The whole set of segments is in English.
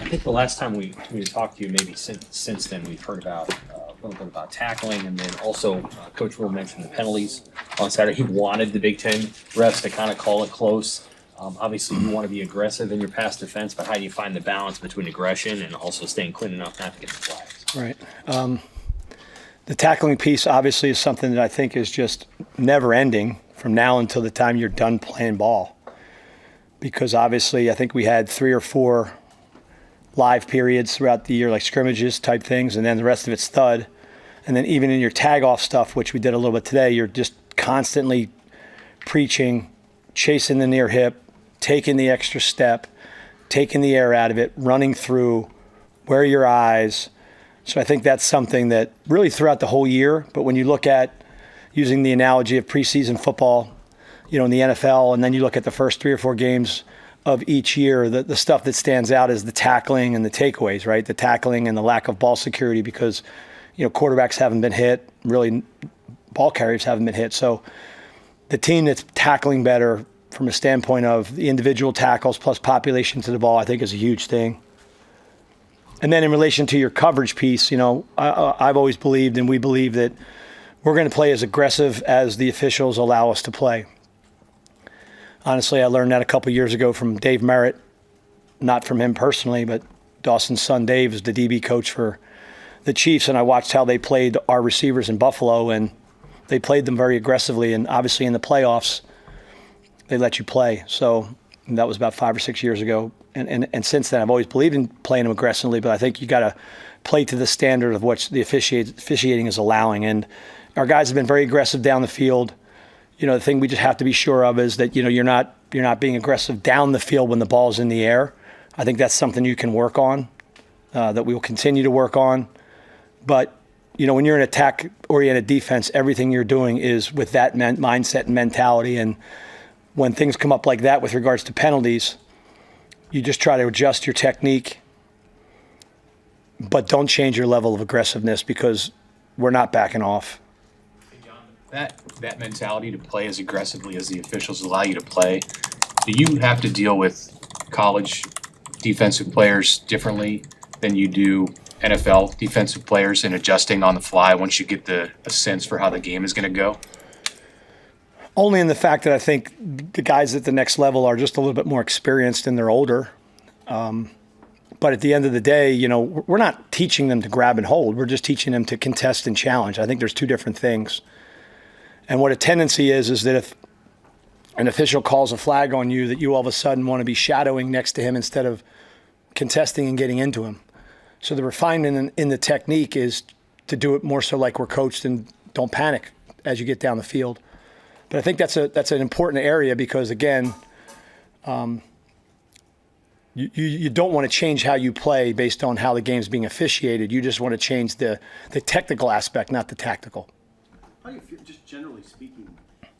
I think the last time we talked to you, maybe since then, we've heard about a little bit about tackling, and then also Coach Will mentioned the penalties on Saturday. He wanted the Big Ten refs to kind of call it close. Obviously, you want to be aggressive in your pass defense, but how do you find the balance between aggression and also staying clean enough not to get the flags? Right. The tackling piece obviously is something that I think is just never ending from now until the time you're done playing ball. Because obviously I think we had 3 or 4 live periods throughout the year, like scrimmages type things, and then the rest of it's thud. And then even in your tag off stuff, which we did a little bit today, you're just constantly preaching, chasing the near hip, taking the extra step, taking the air out of it, running through, where are your eyes. So I think that's something that really throughout the whole year, but when you look at using the analogy of preseason football, in the NFL, and then you look at the first 3 or 4 games of each year, the stuff that stands out is the tackling and the takeaways, right? The tackling and the lack of ball security because, quarterbacks haven't been hit, really ball carriers haven't been hit. So the team that's tackling better from a standpoint of the individual tackles plus population to the ball, I think is a huge thing. And then in relation to your coverage piece, I've always believed, and we believe, that we're going to play as aggressive as the officials allow us to play. Honestly, I learned that a couple years ago from Dave Merritt, not from him personally, but Dawson's son Dave is the DB coach for the Chiefs, and I watched how they played our receivers in Buffalo, and they played them very aggressively, and obviously in the playoffs, they let you play. So that was about 5 or 6 years ago, and since then I've always believed in playing them aggressively, but I think you got to play to the standard of what the officiating is allowing, and our guys have been very aggressive down the field. The thing we just have to be sure of is that, you're not being aggressive down the field when the ball's in the air. I think that's something you can work on, that we will continue to work on. But, when you're an attack-oriented defense, everything you're doing is with that mindset and mentality. And when things come up like that with regards to penalties, you just try to adjust your technique, but don't change your level of aggressiveness because we're not backing off. That mentality to play as aggressively as the officials allow you to play, do you have to deal with college defensive players differently than you do NFL defensive players in adjusting on the fly once you get a sense for how the game is going to go? Only in the fact that I think the guys at the next level are just a little bit more experienced and they're older. But at the end of the day, we're not teaching them to grab and hold. We're just teaching them to contest and challenge. I think there's 2 different things. And what a tendency is that if an official calls a flag on you, that you all of a sudden want to be shadowing next to him instead of contesting and getting into him. So the refinement in the technique is to do it more so like we're coached and don't panic as you get down the field. But I think that's an important area because, again, you don't want to change how you play based on how the game's being officiated. You just want to change the technical aspect, not the tactical. How do you feel, just generally speaking,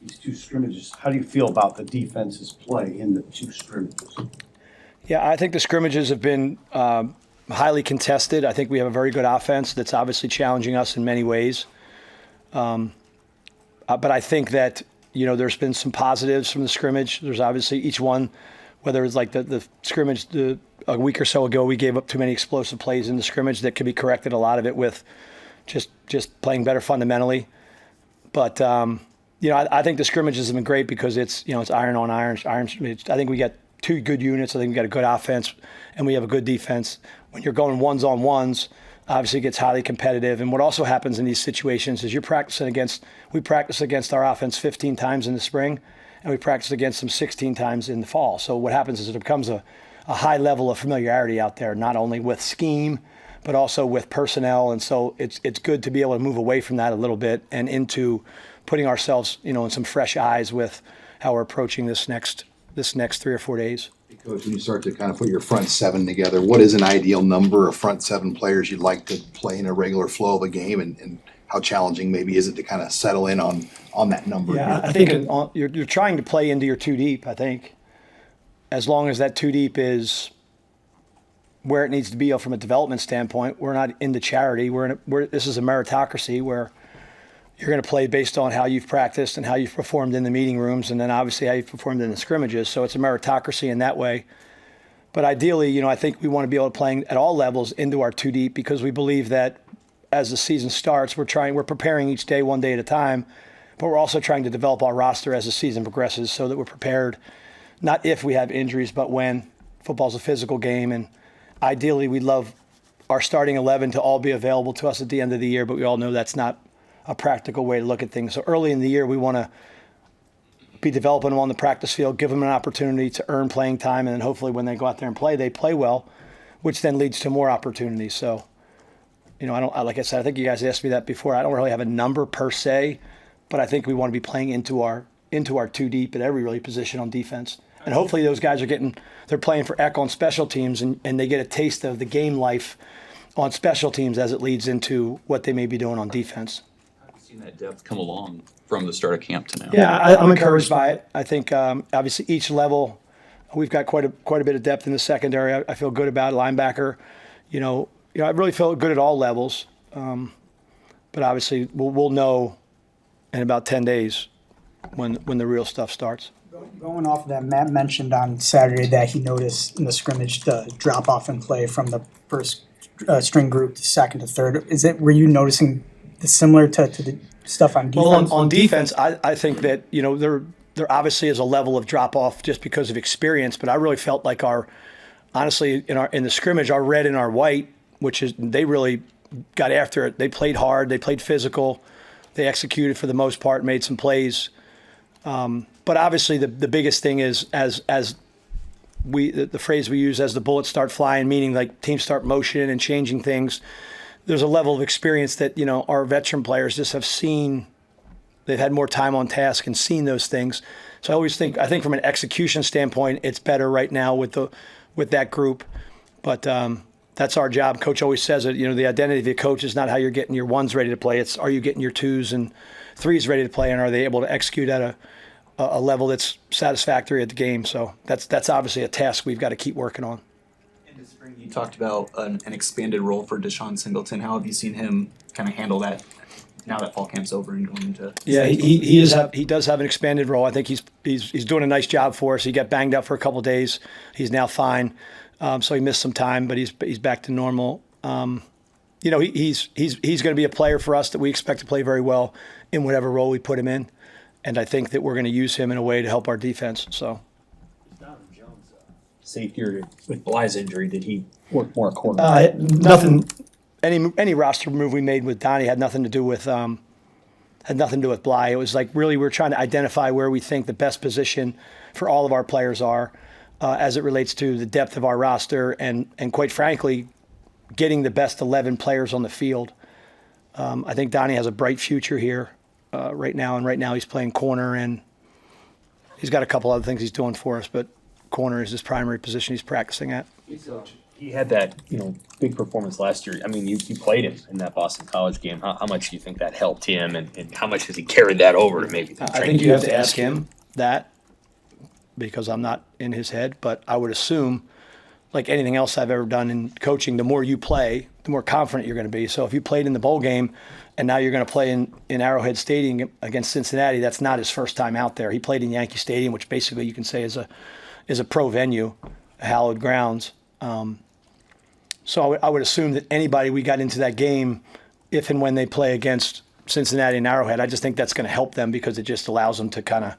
these 2 scrimmages, how do you feel about the defense's play in the 2 scrimmages? Yeah, I think the scrimmages have been highly contested. I think we have a very good offense that's obviously challenging us in many ways. But I think that, there's been some positives from the scrimmage. There's obviously each one, whether it's like the scrimmage a week or so ago, we gave up too many explosive plays in the scrimmage that could be corrected, a lot of it with just playing better fundamentally. But, I think the scrimmages have been great because it's iron on iron. I think we got 2 good units. I think we got a good offense and we have a good defense. When you're going ones on ones, obviously it gets highly competitive. And what also happens in these situations is we practice against our offense 15 times in the spring and we practice against them 16 times in the fall. So what happens is it becomes a high level of familiarity out there, not only with scheme, but also with personnel. And so it's good to be able to move away from that a little bit and into putting ourselves, in some fresh eyes with how we're approaching this next 3 or 4 days. Coach, when you start to kind of put your front 7 together, what is an ideal number of front 7 players you'd like to play in a regular flow of a game, and how challenging maybe is it to kind of settle in on that number? Yeah, I think you're trying to play into your 2 deep, I think, as long as that 2 deep is where it needs to be from a development standpoint. We're not into charity. This is a meritocracy where you're going to play based on how you've practiced and how you've performed in the meeting rooms, and then obviously how you've performed in the scrimmages. So it's a meritocracy in that way. But ideally, I think we want to be able to play at all levels into our two deep because we believe that as the season starts, we're preparing each day, one day at a time, but we're also trying to develop our roster as the season progresses so that we're prepared, not if we have injuries, but when. Football's a physical game, and ideally we'd love our starting 11 to all be available to us at the end of the year, but we all know that's not a practical way to look at things. So early in the year, we want to be developing them on the practice field, give them an opportunity to earn playing time, and then hopefully when they go out there and play, they play well, which then leads to more opportunities. So, like I said, I think you guys asked me that before. I don't really have a number per se, but I think we want to be playing into our two deep at every really position on defense. And hopefully those guys they're playing for Eck on special teams and they get a taste of the game life on special teams as it leads into what they may be doing on defense. I've seen that depth come along from the start of camp to now. Yeah, I'm encouraged by it. I think obviously each level, we've got quite a bit of depth in the secondary. I feel good about linebacker. I really feel good at all levels. But obviously we'll know in about 10 days when the real stuff starts. Going off of that, Matt mentioned on Saturday that he noticed in the scrimmage the drop off in play from the first string group to second to third. Were you noticing similar to the stuff on defense? Well, on defense, I think that there obviously is a level of drop off just because of experience, but I really felt like in the scrimmage, our red and our white, which is they really got after it. They played hard, they played physical, they executed for the most part, made some plays. But obviously, the biggest thing is the phrase we use as the bullets start flying, meaning like teams start motioning and changing things. There's a level of experience that our veteran players just have seen. They've had more time on task and seen those things. So I think from an execution standpoint, it's better right now with that group. But that's our job. Coach always says it. The identity of your coach is not how you're getting your ones ready to play. It's are you getting your twos and threes ready to play, and are they able to execute at a level that's satisfactory at the game? So that's obviously a task we've got to keep working on. In the spring, you talked about an expanded role for Deshaun Singleton. How have you seen him kind of handle that now that fall camp's over and going into? Yeah, he does have an expanded role. I think he's doing a nice job for us. He got banged up for a couple of days. He's now fine. So he missed some time, but he's back to normal. He's going to be a player for us that we expect to play very well in whatever role we put him in, and I think that we're going to use him in a way to help our defense. So, Donovan Jones, safety with Bly's injury, did he work more corner? Nothing. Any roster move we made with Donnie had nothing to do with Bly. It was like really we're trying to identify where we think the best position for all of our players are as it relates to the depth of our roster and quite frankly, getting the best 11 players on the field. I think Donnie has a bright future here right now, and right now he's playing corner, and he's got a couple other things he's doing for us, but corner is his primary position he's practicing at. He had that big performance last year. I mean, you played him in that Boston College game. How much do you think that helped him, and how much has he carried that over to maybe? I think you have to ask him that because I'm not in his head, but I would assume, like anything else I've ever done in coaching, the more you play, the more confident you're going to be. So if you played in the bowl game and now you're going to play in Arrowhead Stadium against Cincinnati, that's not his first time out there. He played in Yankee Stadium, which basically you can say is a pro venue, hallowed grounds. So I would assume that anybody we got into that game, if and when they play against Cincinnati and Arrowhead, I just think that's going to help them because it just allows them to kind of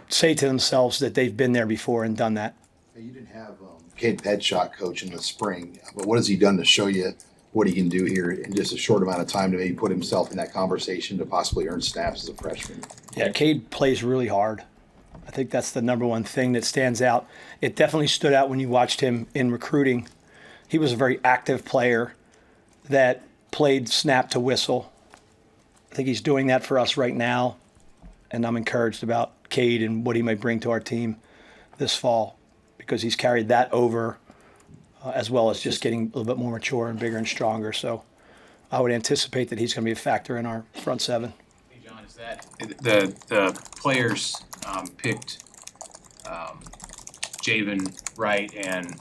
say to themselves that they've been there before and done that. You didn't have Cade Headshot coach in the spring, but what has he done to show you what he can do here in just a short amount of time to maybe put himself in that conversation to possibly earn snaps as a freshman? Yeah, Cade plays really hard. I think that's the number one thing that stands out. It definitely stood out when you watched him in recruiting. He was a very active player that played snap to whistle. I think he's doing that for us right now, and I'm encouraged about Cade and what he might bring to our team this fall because he's carried that over as well as just getting a little bit more mature and bigger and stronger. So I would anticipate that he's going to be a factor in our front seven. Hey, John, is that the players picked Javen Wright and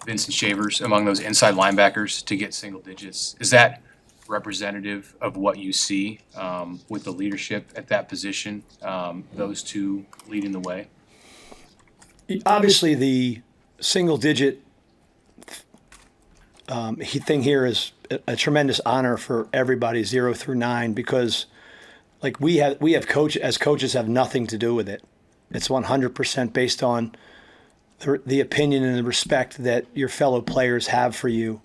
Vincent Shavers among those inside linebackers to get single digits? Is that representative of what you see with the leadership at that position, those two leading the way? Obviously, single digit thing here is a tremendous honor for everybody 0 through 9 because like we have coaches have nothing to do with it. It's 100% based on the opinion and the respect that your fellow players have for you,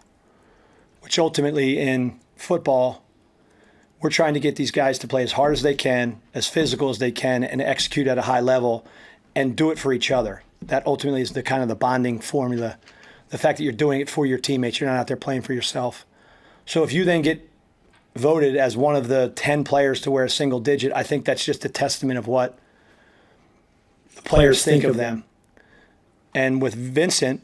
which ultimately in football, we're trying to get these guys to play as hard as they can, as physical as they can, and execute at a high level and do it for each other. That ultimately is the kind of the bonding formula. The fact that you're doing it for your teammates, you're not out there playing for yourself. So if you then get voted as one of the 10 players to wear a single digit, I think that's just a testament of what the players think of them. And with Vincent,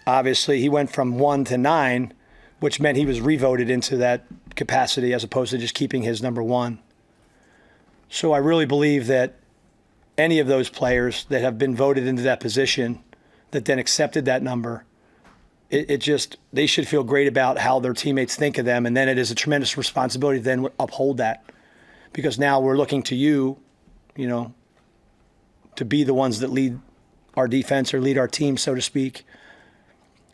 obviously he went from 1 to 9, which meant he was revoted into that capacity as opposed to just keeping his number 1. So I really believe that any of those players that have been voted into that position that then accepted that number, they should feel great about how their teammates think of them. And then it is a tremendous responsibility to then uphold that because now we're looking to you, to be the ones that lead our defense or lead our team, so to speak.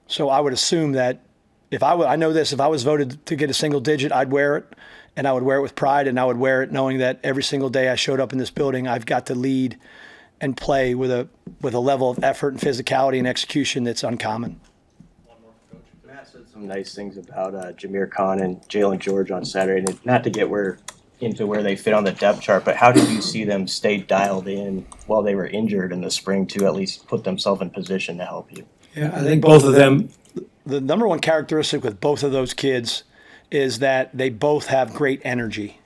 So I would assume that if I was voted to get a single digit, I'd wear it, and I would wear it with pride, and I would wear it knowing that every single day I showed up in this building, I've got to lead and play with a level of effort and physicality and execution that's uncommon. Matt said some nice things about Jameer Khan and Jalen George on Saturday, and not to get into where they fit on the depth chart, but how did you see them stay dialed in while they were injured in the spring to at least put themselves in position to help you? Yeah, I think both of them. The number one characteristic with both of those kids is that they both have great energy.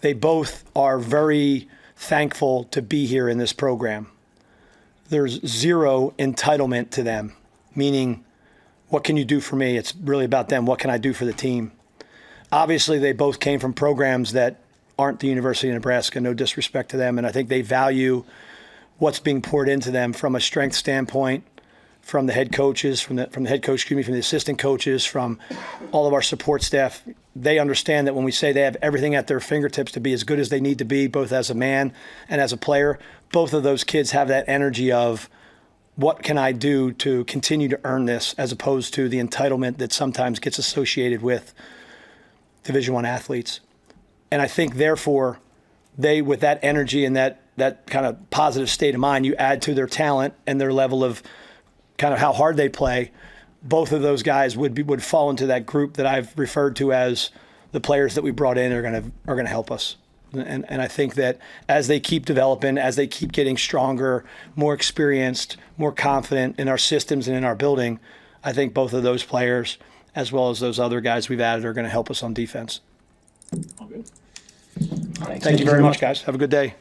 They both are very thankful to be here in this program. There's zero entitlement to them, meaning, what can you do for me? It's really about them. What can I do for the team? Obviously, they both came from programs that aren't the University of Nebraska, no disrespect to them, and I think they value what's being poured into them from a strength standpoint, from the head coaches, from the head coach, from the assistant coaches, from all of our support staff. They understand that when we say they have everything at their fingertips to be as good as they need to be, both as a man and as a player, both of those kids have that energy of what can I do to continue to earn this, as opposed to the entitlement that sometimes gets associated with Division I athletes. And I think, therefore, they, with that energy and that kind of positive state of mind, you add to their talent and their level of kind of how hard they play, both of those guys would fall into that group that I've referred to as the players that we brought in are going to help us. And I think that as they keep developing, as they keep getting stronger, more experienced, more confident in our systems and in our building, I think both of those players, as well as those other guys we've added, are going to help us on defense. All good. Thank you very much, guys. Have a good day.